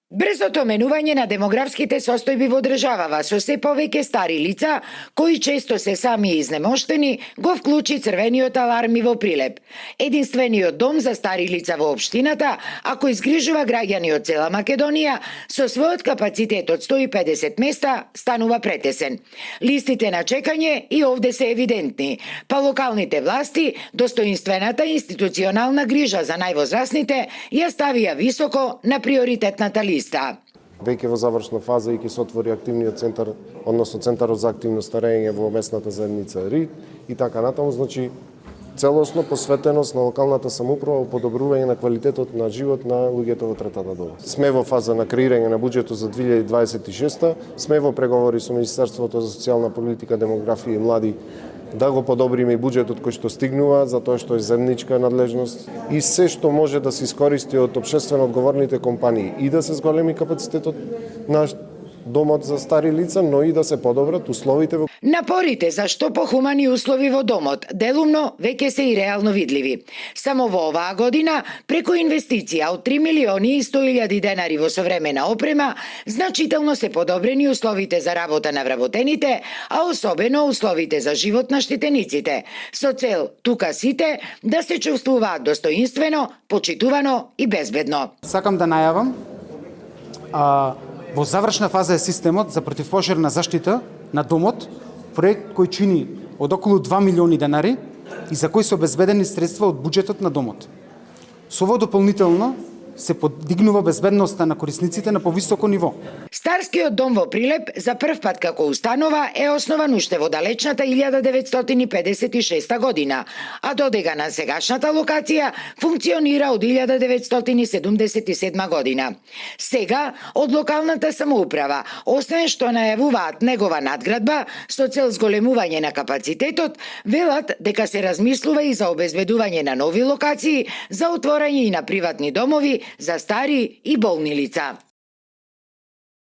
Брзото менување на демографските состојби во државава со се повеќе стари лица, кои често се сами изнемоштени, го вклучи црвениот аларми во Прилеп. Единствениот дом за стари лица во општината, ако изгрижува граѓани од цела Македонија, со својот капацитет од 150 места, станува претесен. Листите на чекање и овде се евидентни, па локалните власти достоинствената институционална грижа за највозрасните ја ставија високо на приоритетната листа. Веќе во завршна фаза и ќе се отвори активниот центар, односно центарот за активно старење во местната заедница РИД и така натаму, значи целосно посветеност на локалната самоуправа во подобрување на квалитетот на живот на луѓето во третата доба. Сме во фаза на креирање на буџетот за 2026, сме во преговори со Министерството за социјална политика, демографија и млади да го подобриме и буџетот кој што стигнува, затоа што е земничка надлежност и се што може да се искористи од општествено одговорните компании и да се зголеми капацитетот на домот за стари лица, но и да се подобрат условите во... Напорите за што похумани услови во домот делумно веќе се и реално видливи. Само во оваа година, преку инвестиција од 3 милиони и 100.000 денари во современа опрема, значително се подобрени условите за работа на вработените, а особено условите за живот на штитениците, со цел тука сите да се чувствуваат достоинствено, почитувано и безбедно. Сакам да најавам во завршна фаза е системот за противпожарна заштита на домот, проект кој чини од околу 2 милиони денари и за кој се обезбедени средства од буџетот на домот. Со ово дополнително се подигнува безбедноста на корисниците на повисоко ниво. Старскиот дом во Прилеп за прв пат како установа е основан уште во далечната 1956 година, а додека на сегашната локација функционира од 1977 година. Сега, од локалната самоуправа, освен што најавуваат негова надградба со цел зголемување на капацитетот, велат дека се размислува и за обезбедување на нови локации за отворање и на приватни домови за стари и болни лица.